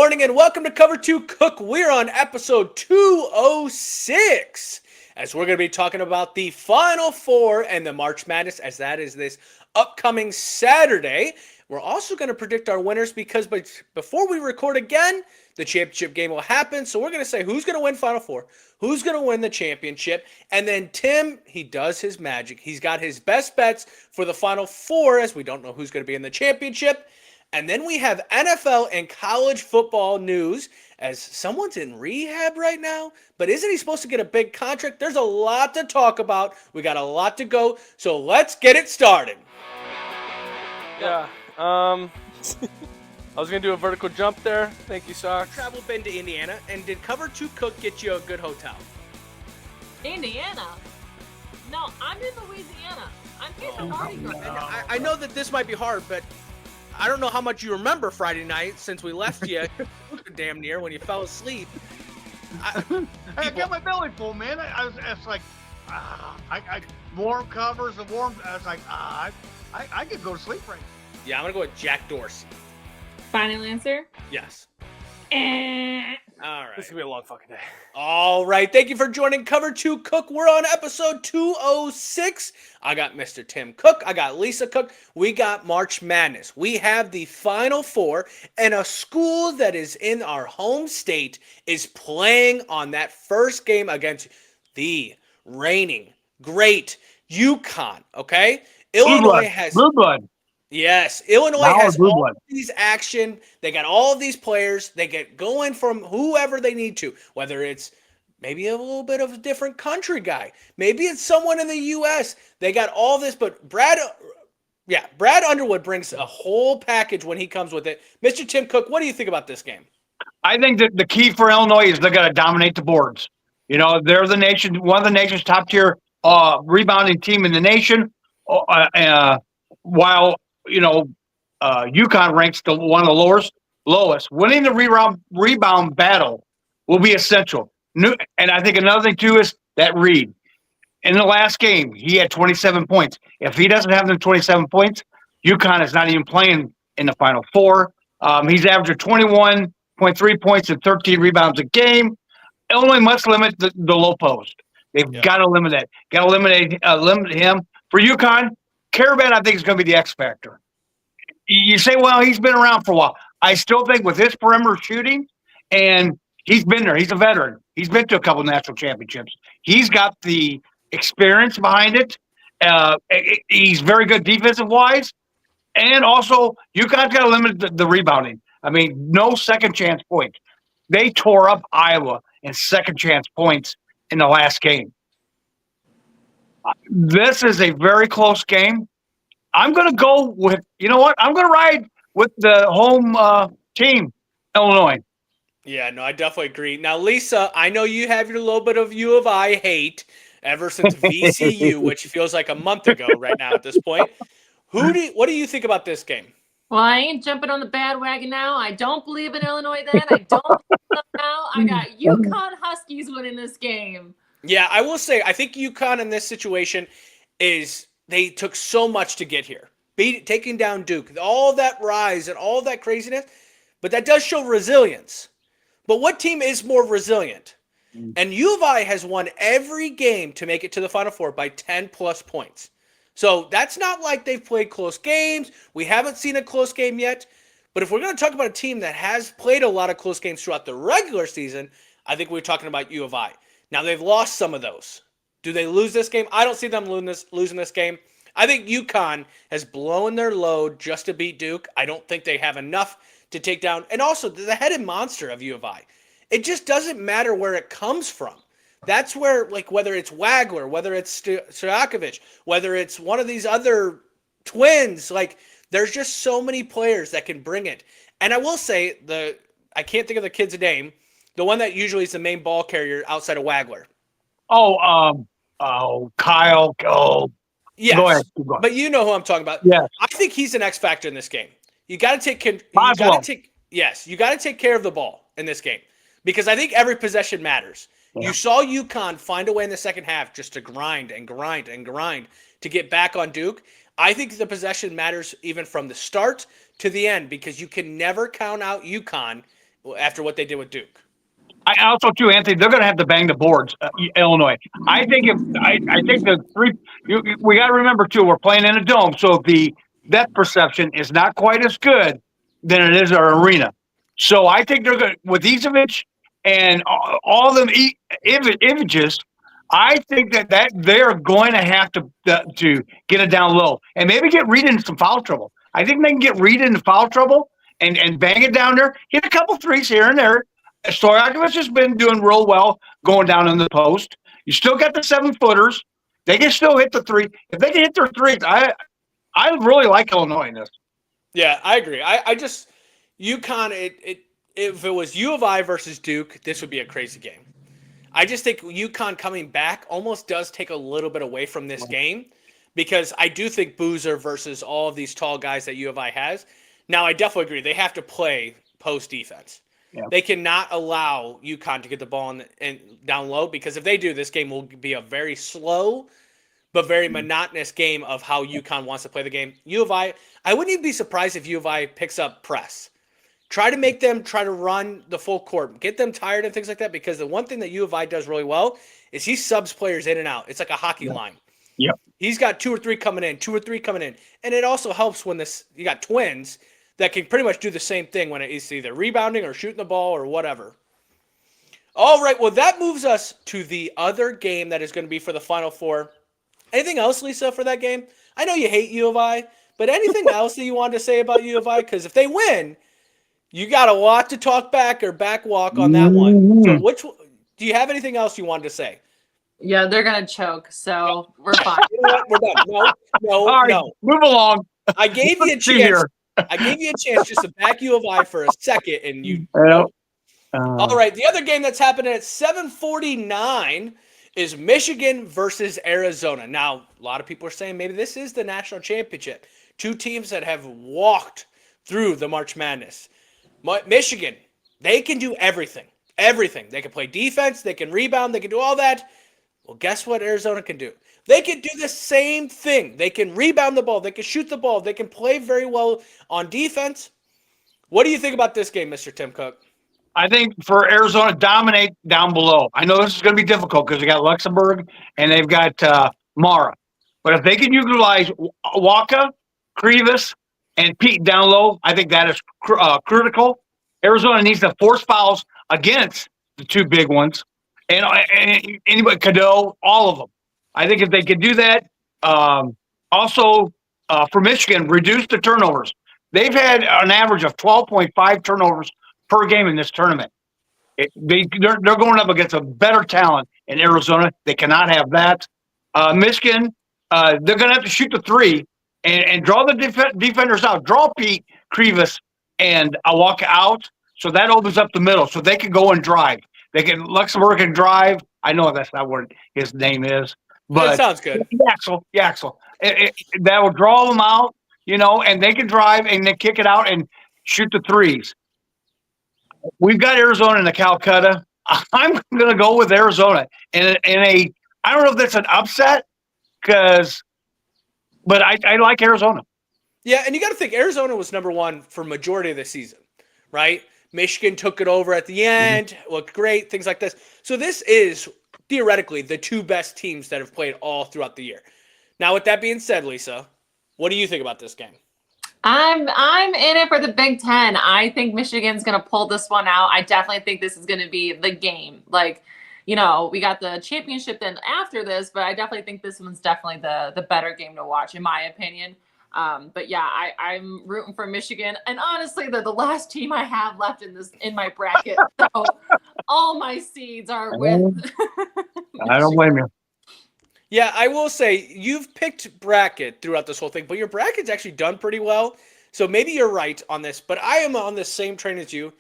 morning and welcome to Cover 2 Cook. We're on episode 206 as we're going to be talking about the Final Four and the March Madness as that is this upcoming Saturday. We're also going to predict our winners because before we record again, the championship game will happen. So we're going to say who's going to win Final Four, who's going to win the championship, and then Tim, he does his magic. He's got his best bets for the Final Four as we don't know who's going to be in the championship. And then we have NFL and college football news as someone's in rehab right now, but isn't he supposed to get a big contract? There's a lot to talk about. We got a lot to go, so let's get it started. Yeah, I was going to do a vertical jump there. Thank you, Sox. Travel been to Indiana, and did Cover 2 Cook get you a good hotel? Indiana? No, I'm in Louisiana. I'm getting a Mardi Gras. I know that this might be hard, but I don't know how much you remember Friday night since we left you damn near when you fell asleep. I got my belly full, man. I was like, I warm covers and warm. I was like, I could go to sleep right now. Yeah, I'm going to go with Jack Dorsey. Final answer? Yes. All right. This is going to be a long fucking day. All right. Thank you for joining Cover 2 Cook. We're on episode 206. I got Mr. Tim Cook. I got Lisa Cook. We got March Madness. We have the Final Four, and a school that is in our home state is playing on that first game against the reigning great UConn. Okay? Illinois has Blue blood. Yes, Illinois Now has blue all blood. of these action. They got all of these players. They get going from whoever they need to, whether it's maybe a little bit of a different country guy. Maybe it's someone in the U.S. They got all this, but Brad Underwood brings a whole package when he comes with it. Mr. Tim Cook, what do you think about this game? I think that the key for Illinois is they got to dominate the boards. You know, they're the nation, one of the nation's top tier rebounding team in the nation. While UConn ranks one of the lowest. Winning the rebound battle will be essential. And I think another thing too is that Reed. In the last game, he had 27 points. If he doesn't have them 27 points, UConn is not even playing in the Final Four. He's averaging 21.3 points and 13 rebounds a game. Illinois must limit the low post. They've got to limit that. Got to limit him. For UConn, Karaban, I think, is going to be the X factor. You say, well, he's been around for a while. I still think with his perimeter shooting, and he's been there. He's a veteran. He's been to a couple national championships. He's got the experience behind it. He's very good defensive-wise. And also, UConn's got to limit the rebounding. I mean, no second-chance points. They tore up Iowa in second-chance points in the last game. This is a very close game. I'm going to go with, you know what? I'm going to ride with the home team, Illinois. Yeah, no, I definitely agree. Now, Lisa, I know you have your little bit of U of I hate ever since VCU, which feels like a month ago right now at this point. What do you think about this game? Well, I ain't jumping on the bandwagon now. I don't believe in Illinois then. I don't believe in them now. I got UConn Huskies winning this game. Yeah, I will say, I think UConn in this situation is they took so much to get here. Taking down Duke, all that rise and all that craziness, but that does show resilience. But what team is more resilient? And U of I has won every game to make it to the Final Four by 10-plus points. So that's not like they've played close games. We haven't seen a close game yet. But if we're going to talk about a team that has played a lot of close games throughout the regular season, I think we're talking about U of I. Now, they've lost some of those. Do they lose this game? I don't see them losing this game. I think UConn has blown their load just to beat Duke. I don't think they have enough to take down. And also, the headed monster of U of I. It just doesn't matter where it comes from. That's where, like, whether it's Wagler, whether it's Stojakovic, whether it's one of these other twins, like, there's just so many players that can bring it. And I will say, I can't think of the kid's name, the one that usually is the main ball carrier outside of Wagler. Kyle. Yes, go ahead. But you know who I'm talking about. Yes. I think he's an X factor in this game. You got to take care of the ball in this game because I think every possession matters. Yeah. You saw UConn find a way in the second half just to grind and grind and grind to get back on Duke. I think the possession matters even from the start to the end because you can never count out UConn after what they did with Duke. I also too, Anthony. They're going to have to bang the boards, Illinois. I think I think the three. We got to remember too. We're playing in a dome, so the depth perception is not quite as good than it is our arena. So I think they're going with Izovich and all them images. I think that they're going to have to get it down low and maybe get Reed into some foul trouble. I think they can get Reed into foul trouble and bang it down there. Hit a couple threes here and there. Stojakovic has been doing real well going down in the post. You still got the 7-footers. They can still hit the three. If they can hit their threes, I really like Illinois in this. Yeah, I agree. I just UConn. If it was U of I versus Duke, this would be a crazy game. I just think UConn coming back almost does take a little bit away from this game because I do think Boozer versus all of these tall guys that U of I has. Now, I definitely agree. They have to play post defense. Yeah. They cannot allow UConn to get the ball in down low because if they do, this game will be a very slow but very monotonous game of how UConn wants to play the game. U of I wouldn't even be surprised if U of I picks up press. Try to make them try to run the full court, get them tired and things like that because the one thing that U of I does really well is he subs players in and out. It's like a hockey line. Yep. He's got 2 or 3 coming in, 2 or 3 coming in. And it also helps when you got twins that can pretty much do the same thing when it's either rebounding or shooting the ball or whatever. All right, well, that moves us to the other game that is going to be for the Final Four. Anything else, Lisa, for that game? I know you hate U of I, but anything else that you wanted to say about U of I? Because if they win, you got a lot to talk back or back walk on that one. So do you have anything else you wanted to say? Yeah, they're going to choke, so we're fine. You know what? We're done. No, All right, move along. I gave you a chance. I gave you a chance just to back U of I for a second, and you. All right, the other game that's happening at 7:49 is Michigan versus Arizona. Now, a lot of people are saying maybe this is the national championship. 2 teams that have walked through the March Madness. Michigan, they can do everything. Everything. They can play defense. They can rebound. They can do all that. Well, guess what Arizona can do? They can do the same thing. They can rebound the ball. They can shoot the ball. They can play very well on defense. What do you think about this game, Mr. Tim Cook? I think for Arizona, dominate down below. I know this is going to be difficult because they got Luxembourg and they've got Mara. But if they can utilize Waka, Krivas, and Pete down low, I think that is critical. Arizona needs to force fouls against the 2 big ones. And anybody, Cadeau, all of them. I think if they could do that, also for Michigan, reduce the turnovers. They've had an average of 12.5 turnovers per game in this tournament. They're going up against a better talent in Arizona. They cannot have that. Michigan, they're going to have to shoot the 3 and draw the defenders out. Draw Pete, Krivas, and Awaka out, so that opens up the middle, so they can go and drive. Luxembourg can drive. I know that's not what his name is, but that sounds good. Yaxel. That will draw them out, and they can drive and then kick it out and shoot the 3s. We've got Arizona in the Calcutta. I'm going to go with Arizona in a. I don't know if that's an upset, but I like Arizona. Yeah, and you got to think Arizona was number 1 for majority of the season, right? Michigan took it over at the end, looked great, things like this. So this is theoretically the 2 best teams that have played all throughout the year. Now, with that being said, Lisa, what do you think about this game? I'm in it for the Big Ten. I think Michigan's going to pull this one out. I definitely think this is going to be the game. We got the championship then after this, but I definitely think this one's definitely the better game to watch, in my opinion. But yeah, I'm rooting for Michigan, and honestly, they're the last team I have left in my bracket. So all my seeds are with. I don't blame you. Yeah, I will say you've picked bracket throughout this whole thing, but your bracket's actually done pretty well. So maybe you're right on this, but I am on the same train as you.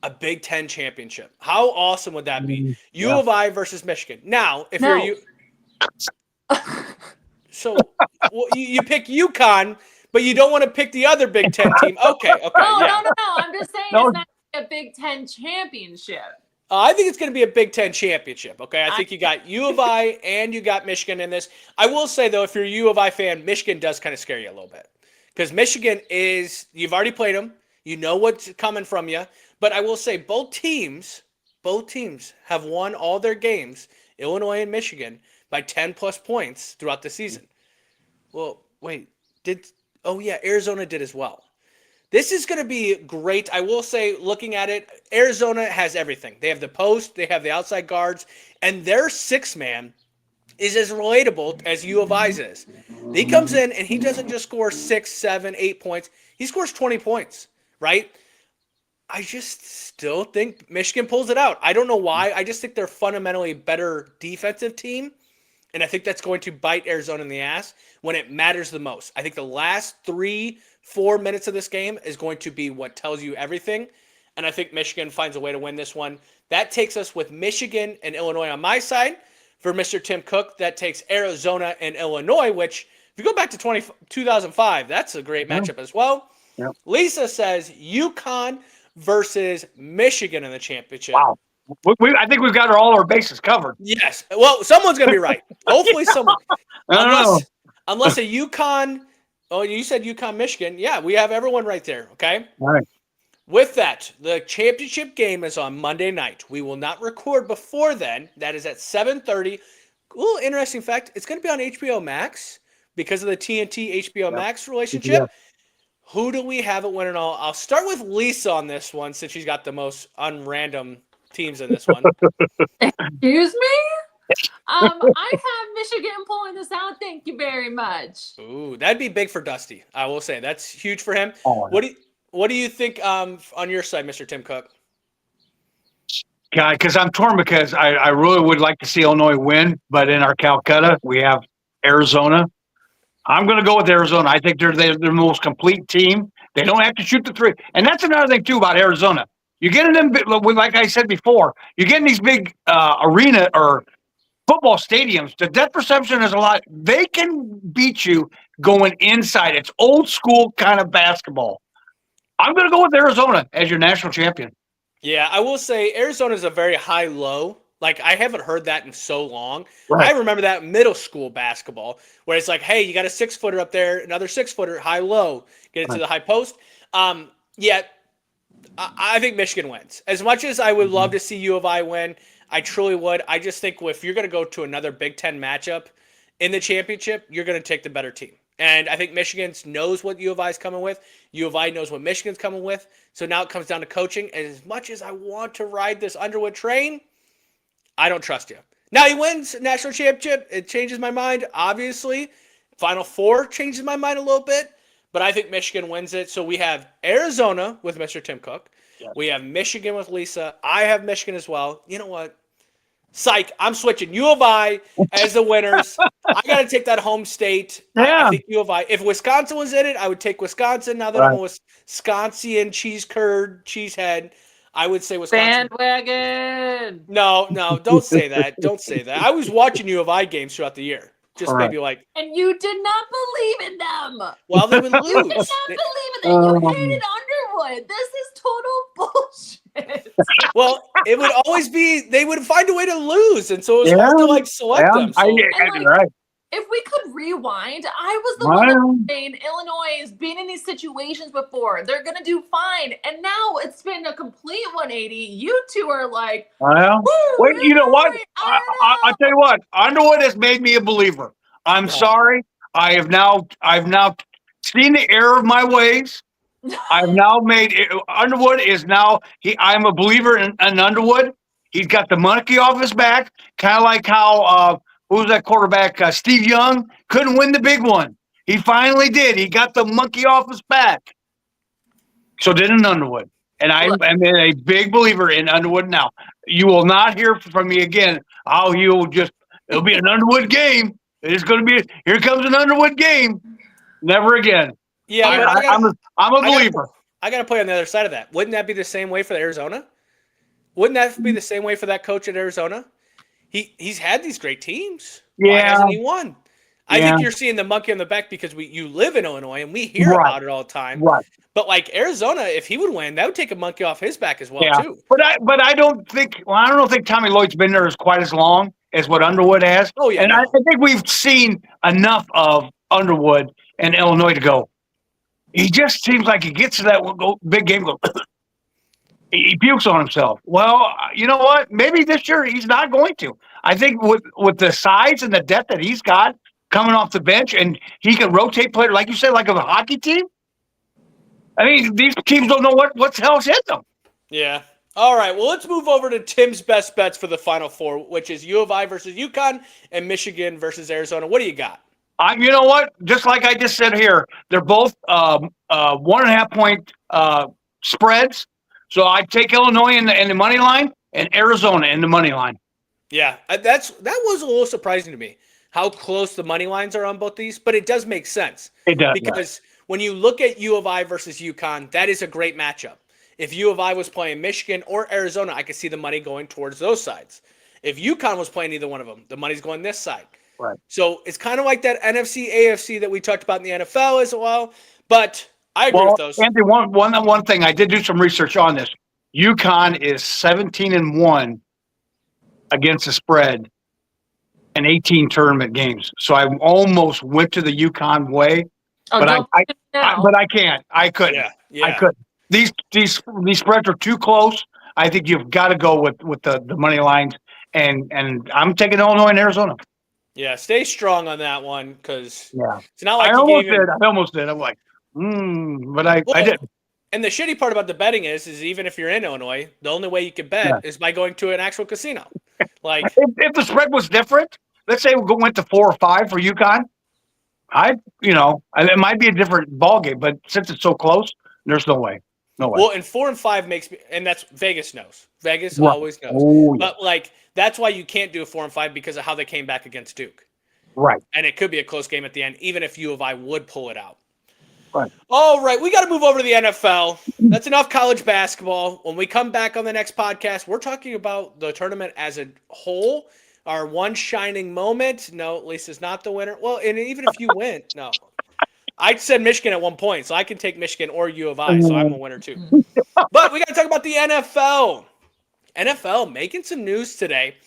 A Big Ten championship. How awesome would that be? U of I versus Michigan. Now, if you're you. So you pick UConn, but you don't want to pick the other Big Ten team. Okay. No. I'm just saying it's not a Big Ten championship. I think it's going to be a Big Ten championship. Okay, I think you got U of I and you got Michigan in this. I will say though, if you're a U of I fan, Michigan does kind of scare you a little bit because Michigan is. You've already played them. You know what's coming from you. But I will say both teams have won all their games, Illinois and Michigan, by 10-plus points throughout the season. Well, wait, Arizona did as well. This is going to be great. I will say, looking at it, Arizona has everything. They have the post, they have the outside guards, and their six-man is as relatable as U of I's is. He comes in, and he doesn't just score 6, 7, 8 points. He scores 20 points, right? I just still think Michigan pulls it out. I don't know why. I just think they're fundamentally a better defensive team, and I think that's going to bite Arizona in the ass when it matters the most. I think the last 3-4 minutes of this game is going to be what tells you everything, and I think Michigan finds a way to win this one. That takes us with Michigan and Illinois on my side. For Mr. Tim Cook, that takes Arizona and Illinois, which, if you go back to 2005, that's a great matchup as well. Yep. Lisa says UConn versus Michigan in the championship. Wow. I think we've got all our bases covered. Yes. Well, someone's going to be right. Hopefully someone. I don't know. Unless a UConn, you said UConn, Michigan. Yeah, we have everyone right there, okay? All right. With that, the championship game is on Monday night. We will not record before then. That is at 7:30. A little interesting fact, it's going to be on HBO Max because of the TNT HBO Max relationship. Yeah. Who do we have it winning all? I'll start with Lisa on this one since she's got the most unrandom teams in this one. Excuse me? I have Michigan pulling this out. Thank you very much. Ooh, that'd be big for Dusty. I will say that's huge for him. Oh, What do you think on your side, Mr. Tim Cook? God, because I'm torn because I really would like to see Illinois win, but in our Calcutta, we have Arizona. I'm going to go with Arizona. I think they're the most complete team. They don't have to shoot the three. And that's another thing, too, about Arizona. You're getting them, like I said before, you're getting these big arena or football stadiums. The depth perception is a lot. They can beat you going inside. It's old school kind of basketball. I'm going to go with Arizona as your national champion. Yeah, I will say Arizona is a very high-low. Like, I haven't heard that in so long. Right. I remember that middle school basketball where it's like, hey, you got a 6-footer up there, another 6-footer, high-low, get it to the high post. Yet, I think Michigan wins. As much as I would love to see U of I win, I truly would. I just think if you're going to go to another Big Ten matchup in the championship, you're going to take the better team. And I think Michigan knows what U of I is coming with. U of I knows what Michigan's coming with. So now it comes down to coaching. And as much as I want to ride this Underwood train, I don't trust you. Now he wins national championship. It changes my mind, obviously. Final Four changes my mind a little bit. But I think Michigan wins it. So we have Arizona with Mr. Tim Cook. Yes. We have Michigan with Lisa. I have Michigan as well. You know what? Psych, I'm switching U of I as the winners. I got to take that home state. Yeah. I think U of I. If Wisconsin was in it, I would take Wisconsin. Now that I'm a Wisconsin cheese curd, cheesehead, I would say Wisconsin. Bandwagon. No, don't say that. Don't say that. I was watching U of I games throughout the year. Just All right. maybe like, And you did not believe in them. well, they would You did lose. not believe in them. You hated Underwood. This is total bullshit. Well, it would always be, they would find a way to lose. And so it was hard to like select them. So, Right. If we could rewind, I was the one that Wow. was saying Illinois has been in these situations before. They're going to do fine. And now it's been a complete 180. You two are like, Well, woo, wait, you know what? I I'll tell you what. Underwood has made me a believer. I'm sorry. I've now seen the error of my ways. I've now Underwood is now I'm a believer in Underwood. He's got the monkey off his back, kind of like how who was that quarterback? Steve Young couldn't win the big one. He finally did. He got the monkey off his back. So did an Underwood. And I'm a big believer in Underwood now. You will not hear from me again. It'll be an Underwood game. It's going to be, here comes an Underwood game. Never again. yeah, but I'm a believer. I got to play on the other side of that. Wouldn't that be the same way for Arizona? Wouldn't that be the same way for that coach at Arizona? He's had these great teams. Why Yeah. hasn't he won? I Yeah. think you're seeing the monkey on the back because you live in Illinois and we hear Right. about it all the time. Right. But like Arizona, if he would win, that would take a monkey off his back as well Yeah. too. But I don't think Tommy Lloyd's been there as quite as long as what Underwood has. Oh, yeah, And no. I think we've seen enough of Underwood and Illinois to go. he just seems like he gets to that big game, he pukes on himself. Well, you know what? Maybe this year he's not going to. I think with the size and the depth that he's got coming off the bench, and he can rotate players, like you said, like of a hockey team. I mean, these teams don't know what the hell's hit them. Yeah. All right. Well, let's move over to Tim's best bets for the Final Four, which is U of I versus UConn and Michigan versus Arizona. What do you got? You know what? Just like I just said here, they're both 1.5 point spreads. So I take Illinois in the money line and Arizona in the money line. Yeah, that was a little surprising to me how close the money lines are on both these, but it does make sense. It does, because when you look at U of I versus UConn, that is a great matchup. If U of I was playing Michigan or Arizona, I could see the money going towards those sides. If UConn was playing either one of them, the money's going this side. Right. So it's kind of like that NFC, AFC that we talked about in the NFL as well. But I agree with those. Anthony, one thing, I did do some research on this. UConn is 17-1 against the spread in 18 tournament games. So I almost went to the UConn way, but I can't. I couldn't. Yeah. I couldn't. These spreads are too close. I think you've got to go with the money lines, and I'm taking Illinois and Arizona. Yeah, stay strong on that one because it's not I like almost did. I'm like, but I didn't. And the shitty part about the betting is even if you're in Illinois, the only way you can bet is by going to an actual casino. Like if the spread was different, let's say we went to 4 or 5 for UConn, it might be a different ballgame. But since it's so close, there's no way. No way. Well, and 4 and 5 makes me, and that's Vegas knows. Vegas always knows. Oh, yeah. But that's why you can't do a 4 and 5 because of how they came back against Duke. Right. And it could be a close game at the end, even if U of I would pull it out. Right. All right, we got to move over to the NFL. That's enough college basketball. When we come back on the next podcast, we're talking about the tournament as a whole. Our one shining moment. No, Lisa's not the winner. Well, and even if you win, no. I said Michigan at one point, so I can take Michigan or U of I, so I'm a winner too. But we got to talk about the NFL. NFL making some news today.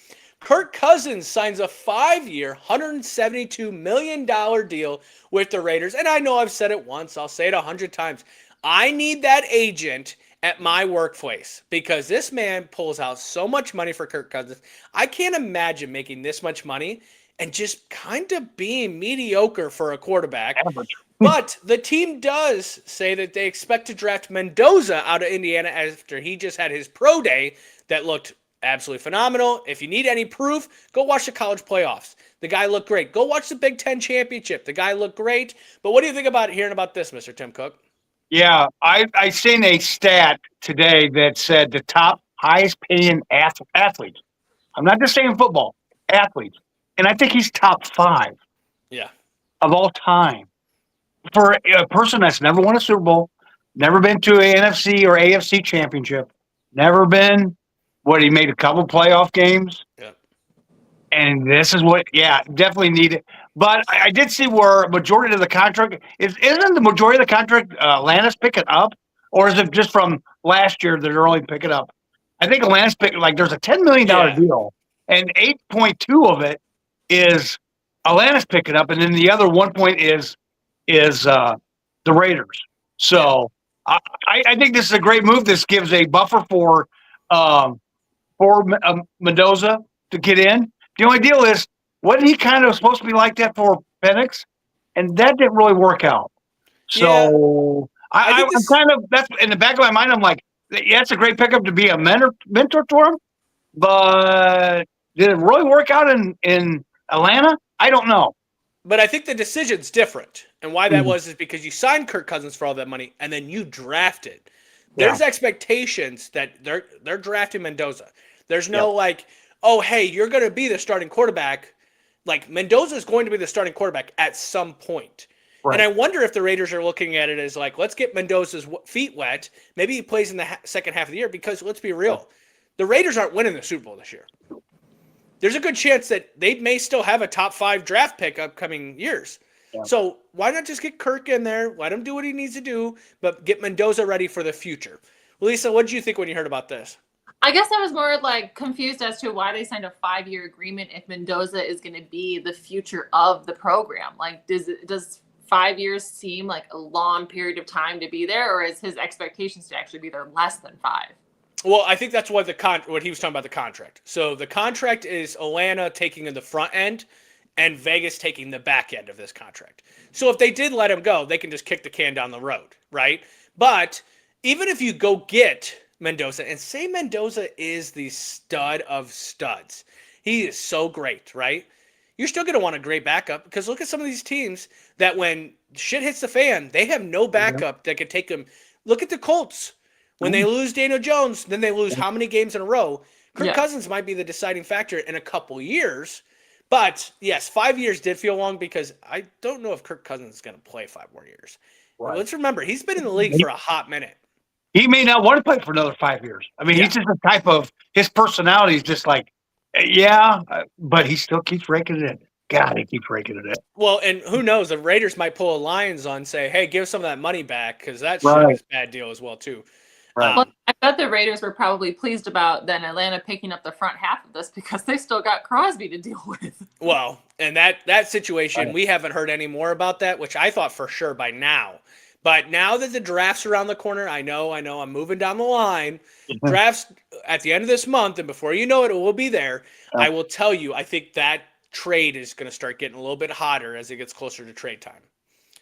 Kirk Cousins signs a 5-year, $172 million deal with the Raiders. And I know I've said it once. I'll say it 100 times. I need that agent at my workplace because this man pulls out so much money for Kirk Cousins. I can't imagine making this much money and just kind of being mediocre for a quarterback. Average. But the team does say that they expect to draft Mendoza out of Indiana after he just had his pro day that looked absolutely phenomenal. If you need any proof, go watch the college playoffs. The guy looked great. Go watch the Big Ten championship. The guy looked great. But what do you think about hearing about this, Mr. Tim Cook? Yeah, I seen a stat today that said the top highest paying athletes. I'm not just saying football, athletes. And I think he's top 5 of all time. For a person that's never won a Super Bowl, never been to an NFC or AFC championship, never been, he made a couple playoff games. Yeah. And this is definitely needed. But I did see where majority of the contract isn't the majority of the contract Atlanta's picking up, or is it just from last year that they're only picking up? I think Atlanta's picking there's a $10 million deal, and 8.2 of it is Atlanta's picking up, and then the other 1 point is the Raiders. So I think this is a great move. This gives a buffer for Mendoza to get in. The only deal is, wasn't he kind of supposed to be like that for Penix? And that didn't really work out. So I'm kind of, that's in the back of my mind, I'm like, it's a great pickup to be a mentor to him. But did it really work out in Atlanta? I don't know. But I think the decision's different. And why that was is because you signed Kirk Cousins for all that money and then you drafted. There's expectations that they're drafting Mendoza. There's no oh, hey, you're going to be the starting quarterback. Mendoza is going to be the starting quarterback at some point. Right. And I wonder if the Raiders are looking at it as let's get Mendoza's feet wet. Maybe he plays in the second half of the year because let's be real. The Raiders aren't winning the Super Bowl this year. There's a good chance that they may still have a top 5 draft pick upcoming years. Yeah. So why not just get Kirk in there, let him do what he needs to do, but get Mendoza ready for the future? Lisa, what did you think when you heard about this? I guess I was more confused as to why they signed a 5-year agreement if Mendoza is going to be the future of the program. Does 5 years seem like a long period of time to be there, or is his expectations to actually be there less than 5? Well, I think that's what what he was talking about, the contract. So the contract is Atlanta taking in the front end and Vegas taking the back end of this contract. So if they did let him go, they can just kick the can down the road, right? But even if you go get Mendoza, and say Mendoza is the stud of studs, he is so great, right? You're still going to want a great backup, because look at some of these teams that when shit hits the fan, they have no backup that could take them. Look at the Colts. When they lose Daniel Jones, then they lose how many games in a row? Kirk Cousins might be the deciding factor in a couple years. But, yes, 5 years did feel long, because I don't know if Kirk Cousins is going to play 5 more years. Right. Let's remember, he's been in the league for a hot minute. He may not want to play for another 5 years. I mean, he's just the type of – his personality is just like, but he still keeps raking it in. God, he keeps raking it in. Well, and who knows? The Raiders might pull a Lions on, say, hey, give some of that money back, because that's a bad deal as well, too. Right. Well, I bet the Raiders were probably pleased about then Atlanta picking up the front half of this, because they still got Crosby to deal with. Well, and that situation, we haven't heard any more about that, which I thought for sure by now. But now that the draft's around the corner, I know, I'm moving down the line. Draft's at the end of this month, and before you know it, it will be there. I will tell you, I think that trade is going to start getting a little bit hotter as it gets closer to trade time.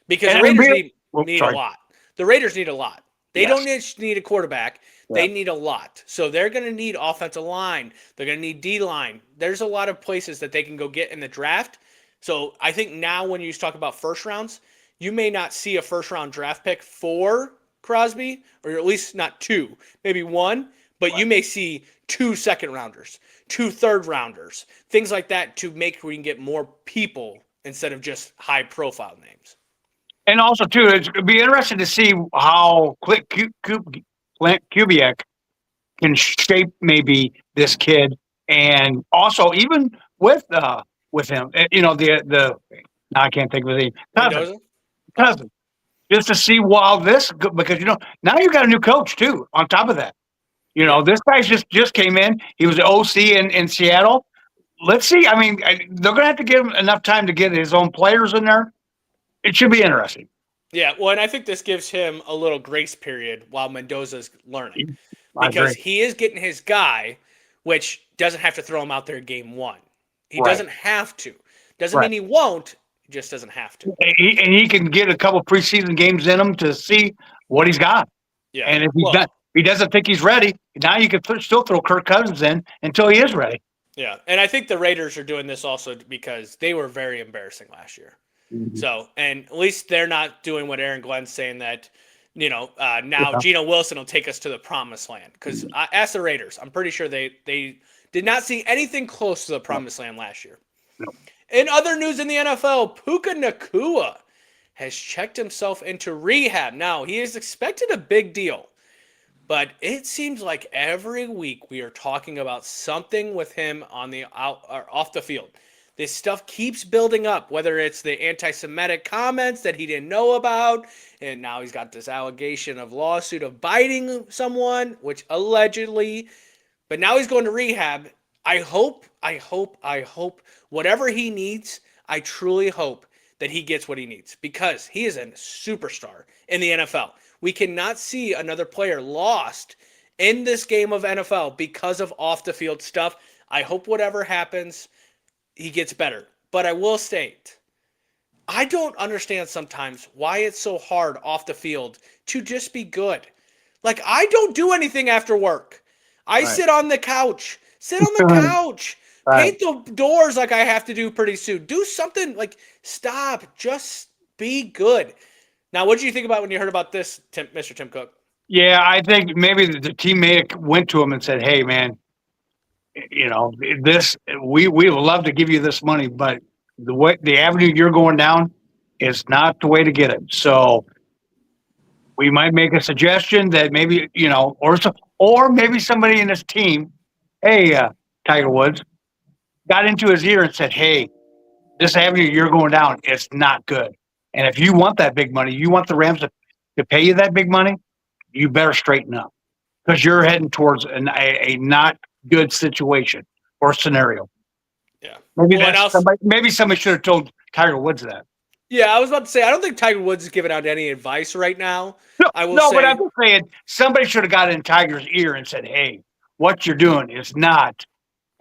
Because the Raiders need a lot. The Raiders need a lot. They don't need a quarterback. They need a lot. So they're going to need offensive line. They're going to need D-line. There's a lot of places that they can go get in the draft. So I think now when you talk about first rounds, you may not see a first-round draft pick for Crosby, or at least not 2, maybe 1, but you may see 2 second-rounders, 2 third-rounders, things like that to make where you can get more people instead of just high-profile names. And also, too, it's going to be interesting to see how quick Kubiak can shape maybe this kid, and also even with him, now I can't think of his name. Cousin, just to see because now you got a new coach too. On top of that, this guy just came in. He was the OC in Seattle. Let's see. I mean, they're going to have to give him enough time to get his own players in there. It should be interesting. Yeah, well, and I think this gives him a little grace period while Mendoza's learning, because he is getting his guy, which doesn't have to throw him out there game 1. He doesn't have to. Doesn't mean he won't. He just doesn't have to. And he can get a couple preseason games in him to see what he's got. Yeah. And if he doesn't think he's ready, now you can still throw Kirk Cousins in until he is ready. Yeah, and I think the Raiders are doing this also because they were very embarrassing last year. Mm-hmm. So, and at least they're not doing what Aaron Glenn's saying that, now Geno Wilson will take us to the promised land. Because I asked the Raiders, I'm pretty sure they did not see anything close to the promised land last year. No. In other news in the NFL, Puka Nacua has checked himself into rehab. Now, he is expected a big deal, but it seems like every week we are talking about something with him on the off the field. This stuff keeps building up, whether it's the anti-Semitic comments that he didn't know about, and now he's got this allegation of lawsuit of biting someone, which allegedly, but now he's going to rehab. I hope, whatever he needs, I truly hope that he gets what he needs, because he is a superstar in the NFL. We cannot see another player lost in this game of NFL because of off-the-field stuff. I hope whatever happens, he gets better. But I will state, I don't understand sometimes why it's so hard off the field to just be good. Like, I don't do anything after work. I sit on the couch. Paint the doors like I have to do pretty soon. Do something, like, stop. Just be good. Now, what did you think about when you heard about this, Mr. Tim Cook? Yeah, I think maybe the teammate went to him and said, hey, man, we would love to give you this money, but the avenue you're going down is not the way to get it. So we might make a suggestion that maybe, or maybe somebody in this team, hey, Tiger Woods, got into his ear and said, hey, this avenue you're going down is not good. And if you want that big money, you want the Rams to pay you that big money, you better straighten up, because you're heading towards a not good situation or scenario. Yeah. Maybe somebody should have told Tiger Woods that. Yeah, I was about to say I don't think Tiger Woods is giving out any advice right now. No, I will no, say, but I'm just saying somebody should have got in Tiger's ear and said, "Hey, what you're doing is not."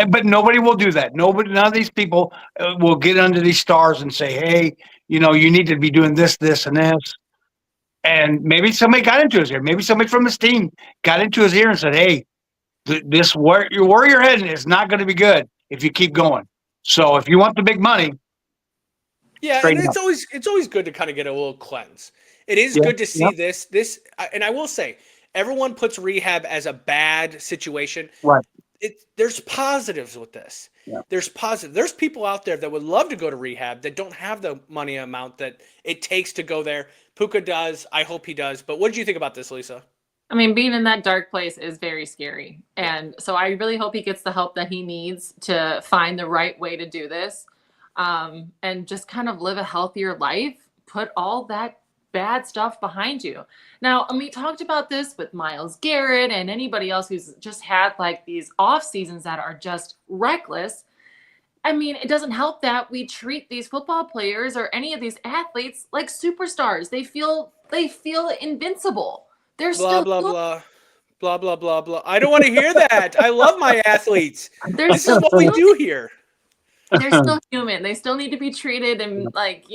But nobody will do that. Nobody, none of these people will get under these stars and say, "Hey, you need to be doing this, this, and this." And maybe somebody got into his ear. Maybe somebody from his team got into his ear and said, "Hey, this where you're heading is not going to be good if you keep going. So if you want the big money, yeah, and straighten up." it's always good to kind of get a little cleanse. It is Yeah, good to see yeah. and I will say everyone puts rehab as a bad situation. Right. There's positives with this. Yeah. There's people out there that would love to go to rehab that don't have the money amount that it takes to go there. Puka does. I hope he does. But what did you think about this, Lisa? I mean, being in that dark place is very scary. And so I really hope he gets the help that he needs to find the right way to do this, and just kind of live a healthier life, put all that bad stuff behind you. Now, and we talked about this with Myles Garrett and anybody else who's just had like these off seasons that are just reckless. I mean, it doesn't help that we treat these football players or any of these athletes like superstars. They feel invincible. They're Blah still blah blah. Blah blah blah blah. I don't want to hear that. I love my athletes. they're This is what we do here. they're still human. They still need to be treated and like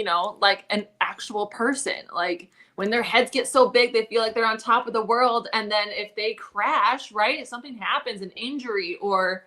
an actual person. Like when their heads get so big, they feel like they're on top of the world. And then if they crash, right? If something happens, an injury or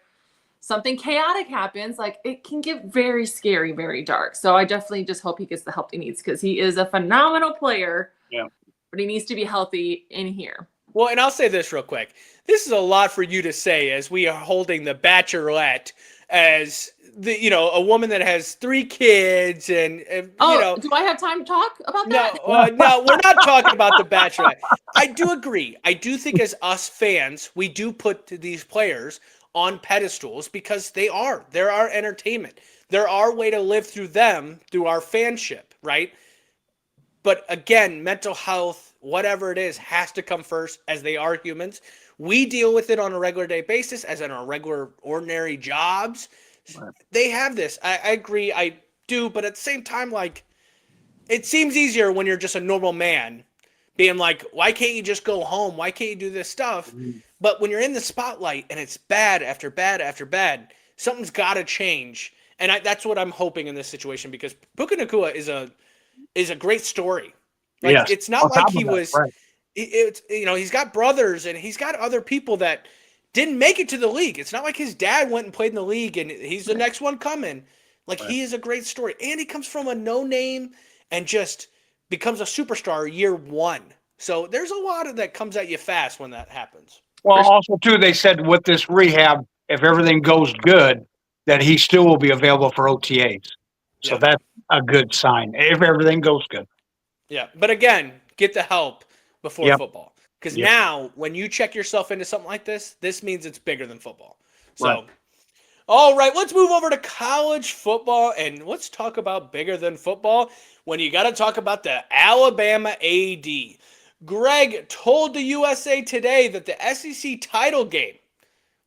something chaotic happens, like it can get very scary, very dark. So I definitely just hope he gets the help he needs because he is a phenomenal player. Yeah. But he needs to be healthy in here. Well, and I'll say this real quick. This is a lot for you to say as we are holding the Bachelorette as a woman that has 3 kids and Do I have time to talk about no, that? no, we're not talking about the Bachelorette. I do agree. I do think as us fans, we do put these players on pedestals because they're our entertainment. They're our way to live through them, through our fanship, right? But again, mental health, whatever it is, has to come first as they are humans. We deal with it on a regular day basis as in our regular ordinary jobs. Right. They have this. I agree. I do. But at the same time, like, it seems easier when you're just a normal man being like, why can't you just go home? Why can't you do this stuff? Mm-hmm. But when you're in the spotlight and it's bad after bad after bad, something's got to change. And that's what I'm hoping in this situation because Puka Nacua is a great story. Like, Yes. it's not On like top of he that, was. right. It's he's got brothers and he's got other people that didn't make it to the league. It's not like his dad went and played in the league and he's the next one coming. Like Right. he is a great story, and he comes from a no name and just becomes a superstar year 1. So there's a lot of that comes at you fast when that happens. Well, also too, they said with this rehab, if everything goes good, that he still will be available for OTAs. So Yeah. that's a good sign if everything goes good. Yeah, but again, get the help before Yep. football because Yep. now when you check yourself into something like this means it's bigger than football. So. Right. All right, let's move over to college football and let's talk about bigger than football when you got to talk about the Alabama AD. Greg told the USA Today that the SEC title game,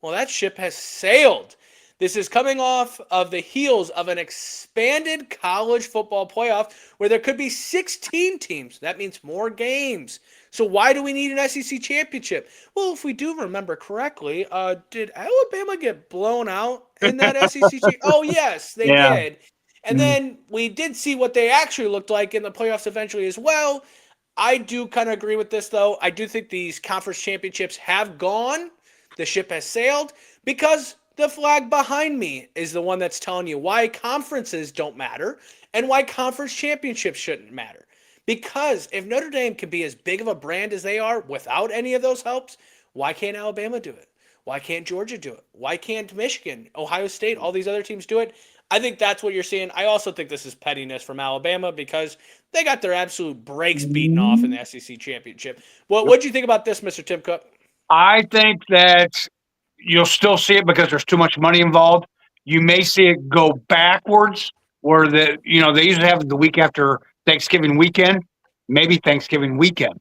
well, that ship has sailed. This is coming off of the heels of an expanded college football playoff where there could be 16 teams. That means more games. So why do we need an SEC championship? Well, if we do remember correctly, did Alabama get blown out in that SEC? Oh, yes, they Yeah. did. And then we did see what they actually looked like in the playoffs eventually as well. I do kind of agree with this, though. I do think these conference championships have gone. The ship has sailed because the flag behind me is the one that's telling you why conferences don't matter and why conference championships shouldn't matter. Because if Notre Dame can be as big of a brand as they are without any of those helps, why can't Alabama do it? Why can't Georgia do it? Why can't Michigan, Ohio State, all these other teams do it? I think that's what you're seeing. I also think this is pettiness from Alabama because they got their absolute brakes beaten off in the SEC championship. What do you think about this, Mr. Tim Cook? I think that you'll still see it because there's too much money involved. You may see it go backwards where they usually have the week after Thanksgiving weekend, maybe Thanksgiving weekend.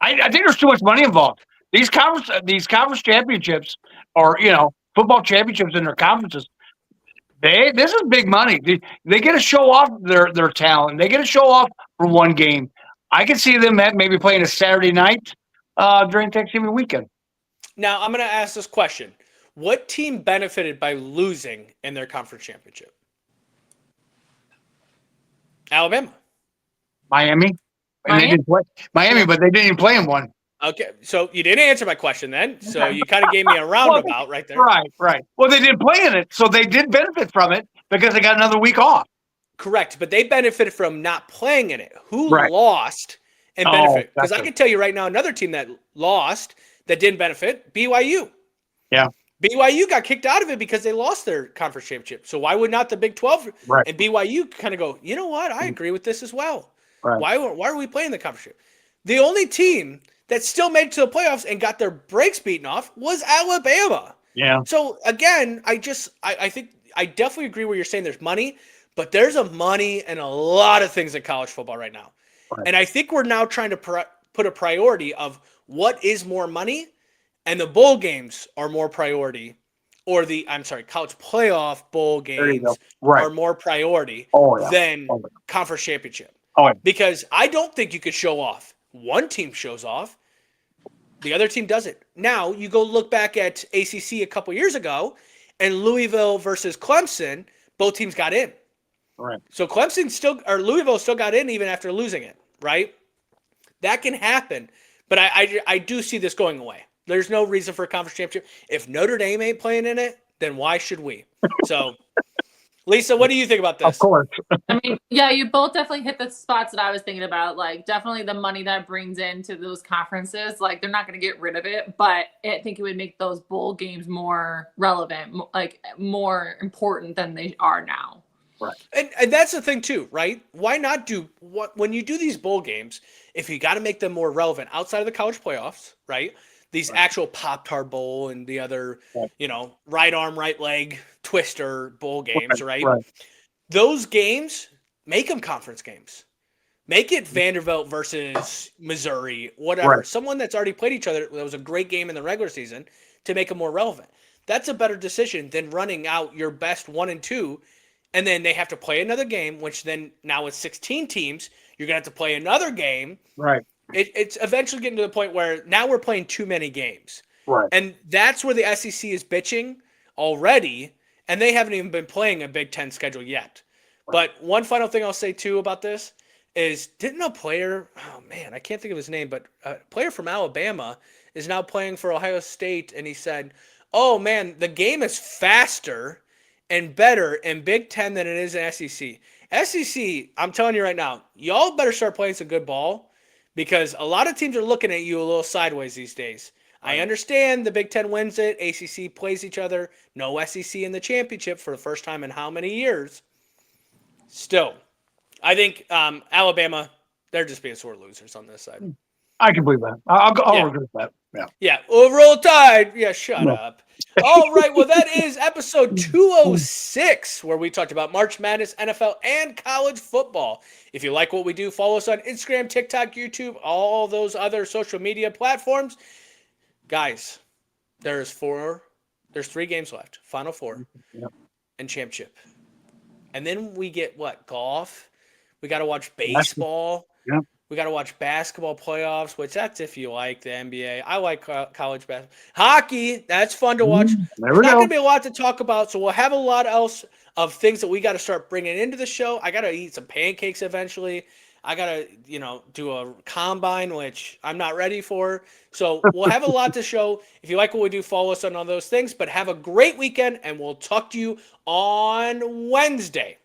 I think there's too much money involved. These conference championships or football championships in their conferences, This is big money. They get to show off their talent. They get to show off for one game. I can see them maybe playing a Saturday night during Thanksgiving weekend. Now, I'm going to ask this question. What team benefited by losing in their conference championship? Alabama. Miami. And they didn't play Miami, but they didn't even play in one. Okay, so you didn't answer my question then. So you kind of gave me a roundabout right there. Right. Well, they didn't play in it, so they did benefit from it because they got another week off. Correct, but they benefited from not playing in it. Who Right. lost and benefit? Because I gotcha. can tell you right now, another team that lost that didn't benefit, BYU. Yeah. BYU got kicked out of it because they lost their conference championship. So why would not the Big 12 Right. and BYU kind of go, you know what? I agree with this as well. Right. Why are we playing the conference championship? The only team that still made it to the playoffs and got their breaks beaten off was Alabama. Yeah. So again, I think I definitely agree where you're saying there's money, but there's a money and a lot of things in college football right now. Right. And I think we're now trying to put a priority of what is more money, and the bowl games are more priority, or college playoff bowl There you games go. Right. are more priority Oh, yeah. than Oh, yeah. conference championship. Oh, yeah. Because I don't think you could show off. One team shows off, the other team doesn't. Now you go look back at ACC a couple years ago, and Louisville versus Clemson, both teams got in. Right. So Louisville still got in even after losing it, right? That can happen, but I do see this going away. There's no reason for a conference championship. If Notre Dame ain't playing in it, then why should we? So, Lisa, what do you think about this? Of course. I mean, yeah, you both definitely hit the spots that I was thinking about. Like, definitely the money that brings into those conferences. Like, they're not going to get rid of it, but I think it would make those bowl games more relevant, like more important than they are now. Right. And that's the thing too, right? Why not do when you do these bowl games? If you got to make them more relevant outside of the college playoffs, right? These actual Pop-Tart Bowl and the other, right arm, right leg twister bowl games, right? Those games, make them conference games. Make it Vanderbilt versus Missouri, whatever. Right. Someone that's already played each other. That was a great game in the regular season to make them more relevant. That's a better decision than running out your best 1 and 2, and then they have to play another game, which then now with 16 teams, you're going to have to play another game. Right. It's eventually getting to the point where now we're playing too many games. Right. And that's where the SEC is bitching already, and they haven't even been playing a Big Ten schedule yet. But one final thing I'll say, too, about this is didn't a player, oh, man, I can't think of his name, but a player from Alabama is now playing for Ohio State, and he said, oh, man, the game is faster and better in Big Ten than it is in SEC. SEC, I'm telling you right now, y'all better start playing some good ball because a lot of teams are looking at you a little sideways these days. I understand the Big Ten wins it. ACC plays each other. No SEC in the championship for the first time in how many years? Still, I think Alabama, they're just being sore losers on this side. I can believe that. I'll agree with that. Yeah. Yeah. Oh, roll tide. Yeah, shut up. All right. Well, that is episode 206, where we talked about March Madness, NFL, and college football. If you like what we do, follow us on Instagram, TikTok, YouTube, all those other social media platforms. Guys, there's 3 games left. Final 4 and championship. And then we get what? Golf. We got to watch baseball. Yeah. We got to watch basketball playoffs, which that's if you like the NBA. I like college basketball. Hockey, that's fun to watch. There There's we not go. going to be a lot to talk about, so we'll have a lot else of things that we got to start bringing into the show. I got to eat some pancakes eventually. I got to, do a combine, which I'm not ready for. So we'll have a lot to show. If you like what we do, follow us on all those things. But have a great weekend, and we'll talk to you on Wednesday.